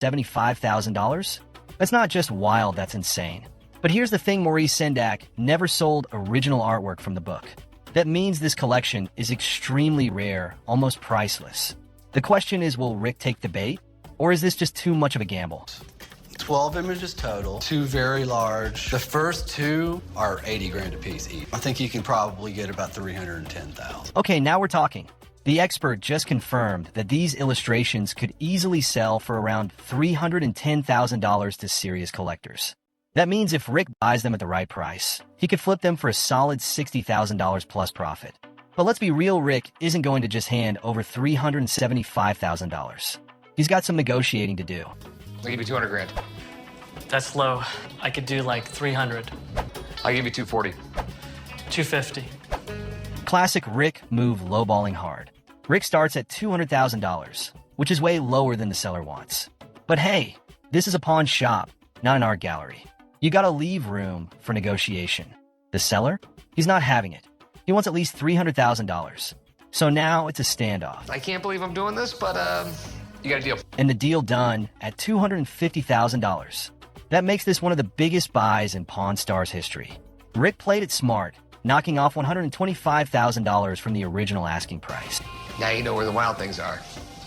$75,000? That's not just wild, that's insane. But here's the thing, Maurice Sendak never sold original artwork from the book. That means this collection is extremely rare, almost priceless. The question is, will Rick take the bait? Or is this just too much of a gamble? 12 images total, 2 very large. The first 2 are 80 grand a piece each. I think you can probably get about 310,000. Okay, now we're talking. The expert just confirmed that these illustrations could easily sell for around $310,000 to serious collectors. That means if Rick buys them at the right price, he could flip them for a solid $60,000 plus profit. But let's be real, Rick isn't going to just hand over $375,000. He's got some negotiating to do. I'll give you 200 grand. That's low. I could do like 300. I'll give you 240. 250. Classic Rick move lowballing hard. Rick starts at $200,000, which is way lower than the seller wants. But hey, this is a pawn shop, not an art gallery. You gotta leave room for negotiation. The seller? He's not having it. He wants at least $300,000. So now it's a standoff. I can't believe I'm doing this, but you got a deal. And the deal done at $250,000. That makes this one of the biggest buys in Pawn Stars history. Rick played it smart, knocking off $125,000 from the original asking price. Now you know where the wild things are.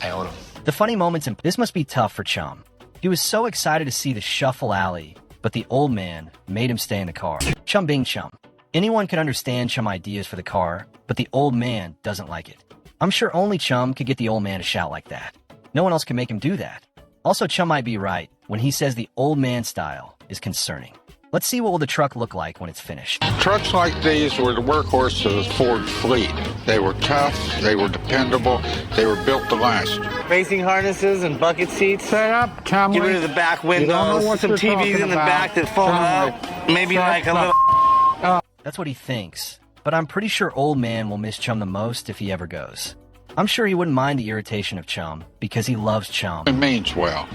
I own them. The funny moments in this must be tough for Chum. He was so excited to see the shuffle alley, but the old man made him stay in the car. Chum being Chum. Anyone could understand Chum ideas for the car, but the old man doesn't like it. I'm sure only Chum could get the old man to shout like that. No one else can make him do that. Also, Chum might be right when he says the old man style is concerning. Let's see what will the truck look like when it's finished. Trucks like these were the workhorse of the Ford fleet. They were tough, they were dependable, they were built to last. Racing harnesses and bucket seats. Set up, Tom. Get rid of the back windows, some TVs in the back that fold up, maybe like a little... That's what he thinks, but I'm pretty sure old man will miss Chum the most if he ever goes. I'm sure he wouldn't mind the irritation of Chum because he loves Chum. He means well,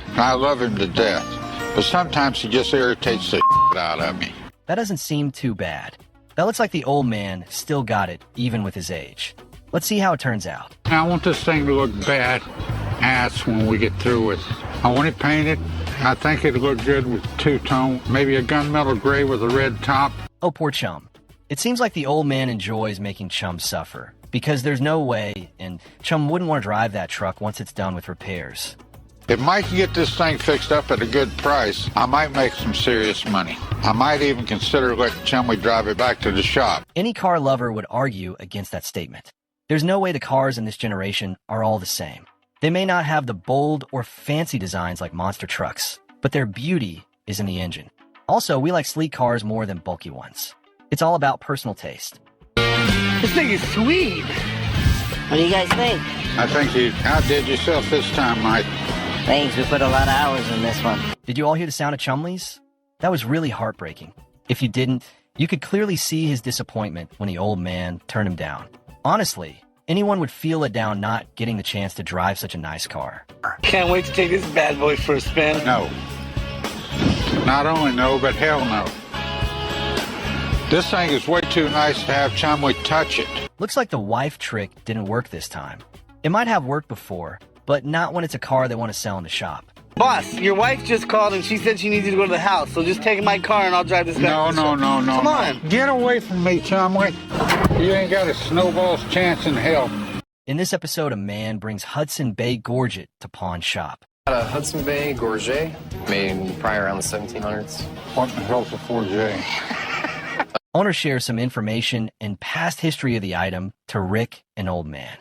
and I love him to death, but sometimes he just irritates the out of me. That doesn't seem too bad. That looks like the old man still got it, even with his age. Let's see how it turns out. I want this thing to look bad ass when we get through with it. I want it painted. I think it'll look good with two-tone, maybe a gunmetal gray with a red top. Oh, poor Chum. It seems like the old man enjoys making Chum suffer, because there's no way, and Chum wouldn't want to drive that truck once it's done with repairs. If Mike can get this thing fixed up at a good price, I might make some serious money. I might even consider letting Chumley drive it back to the shop. Any car lover would argue against that statement. There's no way the cars in this generation are all the same. They may not have the bold or fancy designs like monster trucks, but their beauty is in the engine. Also, we like sleek cars more than bulky ones. It's all about personal taste. This thing is sweet. What do you guys think? I think you outdid yourself this time, Mike. Thanks, we put a lot of hours in this one. Did you all hear the sound of Chumley's? That was really heartbreaking. If you didn't, you could clearly see his disappointment when the old man turned him down. Honestly, anyone would feel it down not getting the chance to drive such a nice car. Can't wait to take this bad boy for a spin. No. Not only no, but hell no. This thing is way too nice to have Chumley touch it. Looks like the wife trick didn't work this time. It might have worked before, but not when it's a car they want to sell in the shop. Boss, your wife just called and she said she needs you to go to the house, so just take my car and I'll drive this back. No. Come on. Get away from me, Chumley. You ain't got a snowball's chance in hell. In this episode, a man brings Hudson Bay Gorget to pawn shop. Got a Hudson Bay Gorget, made probably around the 1700s. What the hell's a 4J? Owner shares some information and past history of the item to Rick and Old Man.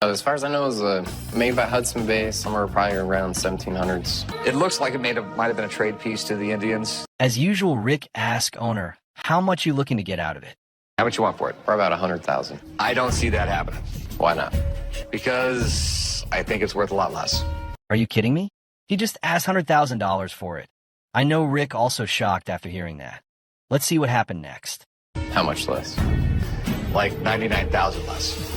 As far as I know, it was made by Hudson Bay, somewhere probably around 1700s. It looks like it might have been a trade piece to the Indians. As usual, Rick asks owner, how much you looking to get out of it? How much you want for it? For about 100,000. I don't see that happening. Why not? Because I think it's worth a lot less. Are you kidding me? He just asked $100,000 for it. I know Rick also shocked after hearing that. Let's see what happened next. How much less? Like 99,000 less.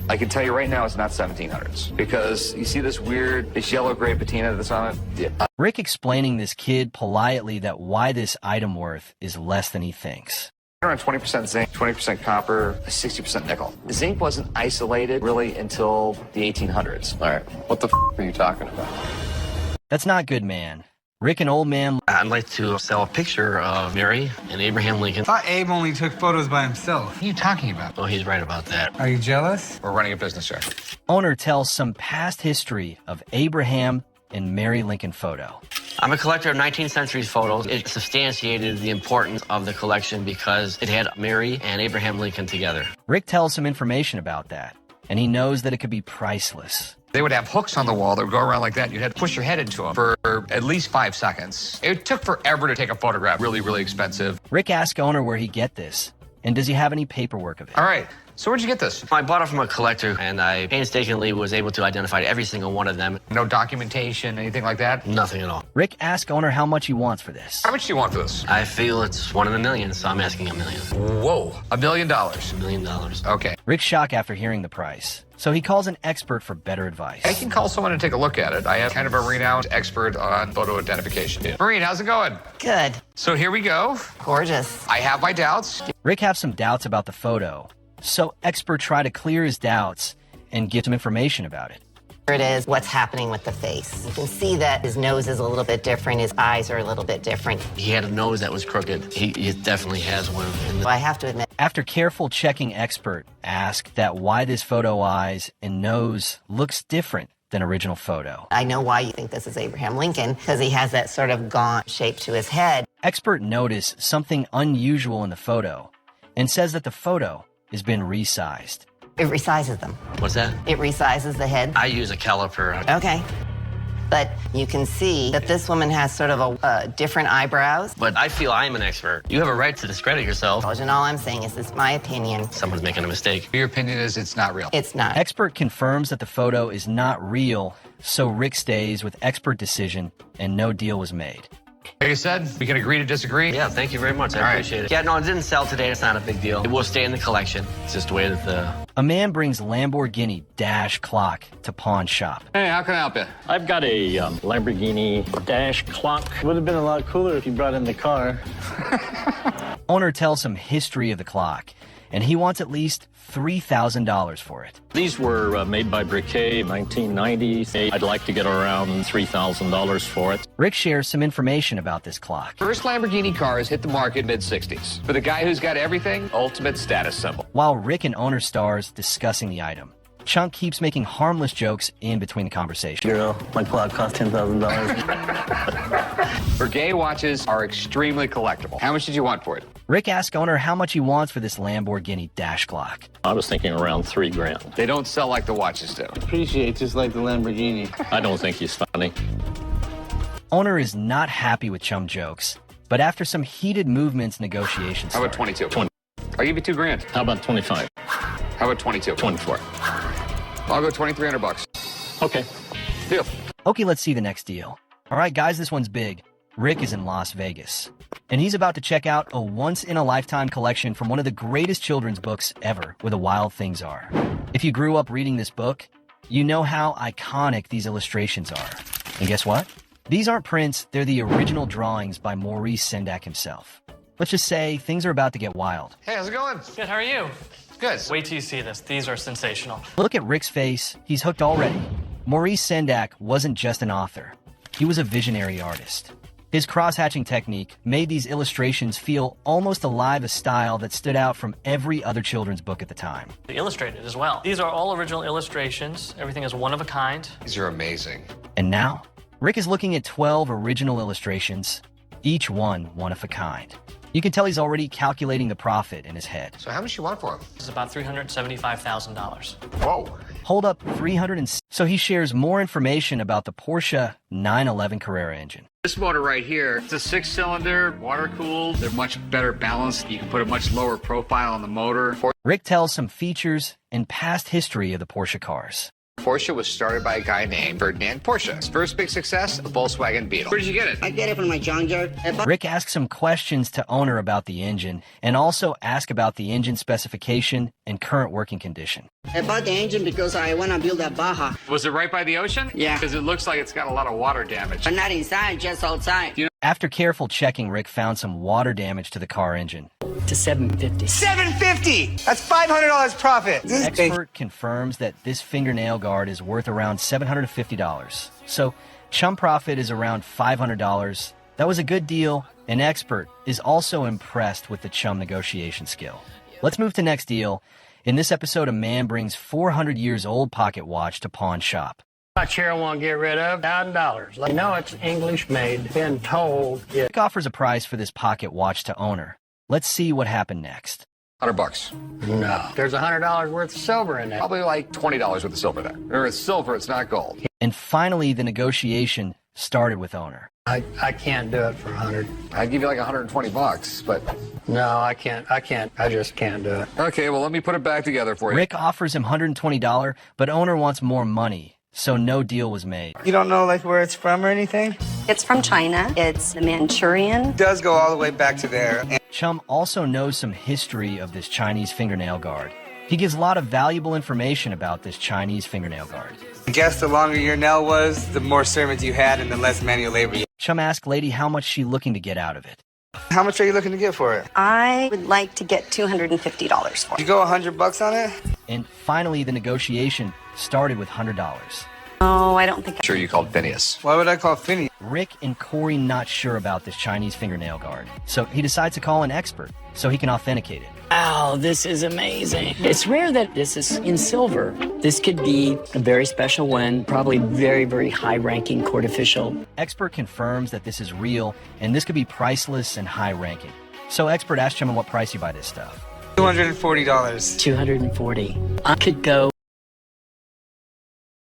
I can tell you right now it's not 1700s. Because you see this yellow-gray patina that's on it? Yeah. Rick explaining this kid politely that why this item worth is less than he thinks. Around 20% zinc, 20% copper, 60% nickel. Zinc wasn't isolated really until the 1800s. All right, what the f are you talking about? That's not good, man. Rick and Old Man. I'd like to sell a picture of Mary and Abraham Lincoln. I thought Abe only took photos by himself. What are you talking about? Oh, he's right about that. Are you jealous? We're running a business here. Owner tells some past history of Abraham and Mary Lincoln photo. I'm a collector of 19th century photos. It substantiated the importance of the collection because it had Mary and Abraham Lincoln together. Rick tells some information about that, and he knows that it could be priceless. They would have hooks on the wall that would go around like that. You'd have to push your head into them for at least 5 seconds. It took forever to take a photograph. Really, really expensive. Rick asks owner where he get this, and does he have any paperwork of it. All right. So where'd you get this? I bought it from a collector, and I painstakingly was able to identify every single one of them. No documentation, anything like that? Nothing at all. Rick asks owner how much he wants for this. How much do you want for this? I feel it's one in a million, so I'm asking $1 million. Whoa, $1 million. $1 million. Okay. Rick's shocked after hearing the price, so he calls an expert for better advice. I can call someone and take a look at it. I have kind of a renowned expert on photo identification. Maureen, how's it going? Good. So here we go. Gorgeous. I have my doubts. Rick has some doubts about the photo, so expert try to clear his doubts and give some information about it. Here it is, what's happening with the face. You can see that his nose is a little bit different, his eyes are a little bit different. He had a nose that was crooked. He definitely has one. So I have to admit, After careful checking, expert asked that why this photo eyes and nose looks different than original photo. I know why you think this is Abraham Lincoln, because he has that sort of gaunt shape to his head. Expert noticed something unusual in the photo and says that the photo has been resized. It resizes them. What's that? It resizes the head. I use a caliper. Okay. But you can see that this woman has sort of a different eyebrows. But I feel I'm an expert. You have a right to discredit yourself. And all I'm saying is this is my opinion. Someone's making a mistake. Your opinion is it's not real. It's not. Expert confirms that the photo is not real, so Rick stays with expert decision and no deal was made. Like I said, we can agree to disagree. Yeah, thank you very much. I appreciate it. Yeah, no, it didn't sell today. It's not a big deal. It will stay in the collection. It's just the way that the... A man brings Lamborghini Dash clock to pawn shop. Hey, how can I help you? I've got a Lamborghini Dash clock. Would have been a lot cooler if you brought in the car. Owner tells some history of the clock, and he wants at least $3,000 for it. These were made by Briquet, 1990. I'd like to get around $3,000 for it. Rick shares some information about this clock. First Lamborghini cars hit the market mid-60s. For the guy who's got everything, ultimate status symbol. While Rick and owner stars discussing the item, Chunk keeps making harmless jokes in between the conversation. Girl, my clock cost $10,000. Breguet watches are extremely collectible. How much did you want for it? Rick asks owner how much he wants for this Lamborghini Dash clock. I was thinking around $3,000. They don't sell like the watches do. Appreciate just like the Lamborghini. I don't think he's funny. Owner is not happy with chum jokes, but after some heated movements, negotiations How about start. 22? 20. I'll give you $2,000. How about 25? How about 22? 24. I'll go $2,300. Okay. Deal. Okay, let's see the next deal. All right, guys, this one's big. Rick is in Las Vegas, and he's about to check out a once-in-a-lifetime collection from one of the greatest children's books ever, Where the Wild Things Are. If you grew up reading this book, you know how iconic these illustrations are. And guess what? These aren't prints, they're the original drawings by Maurice Sendak himself. Let's just say things are about to get wild. Hey, how's it going? Good, how are you? Good. Wait till you see this. These are sensational. Look at Rick's face, he's hooked already. Maurice Sendak wasn't just an author, he was a visionary artist. His cross-hatching technique made these illustrations feel almost alive, a style that stood out from every other children's book at the time. Illustrated as well. These are all original illustrations. Everything is one of a kind. These are amazing. And now, Rick is looking at 12 original illustrations, each one of a kind. You can tell he's already calculating the profit in his head. So how much you want for them? This is about $375,000. Whoa. Hold up, 300 and... So he shares more information about the Porsche 911 Carrera engine. This motor right here, it's a 6-cylinder, water-cooled. They're much better balanced. You can put a much lower profile on the motor. Rick tells some features and past history of the Porsche cars. Porsche was started by a guy named Ferdinand Porsche. His first big success, a Volkswagen Beetle. Where did you get it? I get it from my junkyard. Rick asks some questions to owner about the engine and also ask about the engine specification and current working condition. I bought the engine because I want to build a Baja. Was it right by the ocean? Yeah. Because it looks like it's got a lot of water damage. But not inside, just outside. After careful checking, Rick found some water damage to the car engine. To $750. $750! That's $500 profit. Expert confirms that this fingernail guard is worth around $750. So Chum profit is around $500. That was a good deal. An expert is also impressed with the Chum negotiation skill. Let's move to next deal. In this episode, a man brings 400 years old pocket watch to pawn shop. Watch here I want to get rid of $1,000. Let me know it's English made. Been told it. Rick offers a price for this pocket watch to owner. Let's see what happened next. $100. No. There's $100 worth of silver in there. Probably like $20 worth of silver there. Remember, it's silver, it's not gold. And finally, the negotiation started with owner. I can't do it for 100. I'd give you like $120, but... No, I can't. I just can't do it. Okay, well, let me put it back together for you. Rick offers him $120, but owner wants more money, so no deal was made. You don't know like where it's from or anything? It's from China. It's the Manchurian. It does go all the way back to there. Chum also knows some history of this Chinese fingernail guard. He gives a lot of valuable information about this Chinese fingernail guard. I guess the longer your nail was, the more servants you had and the less manual labor you had. Chum asked lady how much she looking to get out of it. How much are you looking to get for it? I would like to get $250 for it. You go $100 on it? And finally, the negotiation started with $100. Oh, I don't think. Sure, you called Phineas. Why would I call Phineas? Rick and Corey not sure about this Chinese fingernail guard, so he decides to call an expert so he can authenticate it. Wow, this is amazing. It's rare that this is in silver. This could be a very special one, probably very, very high-ranking court official. Expert confirms that this is real, and this could be priceless and high-ranking. So expert asked him what price you buy this stuff. $240. $240. I could go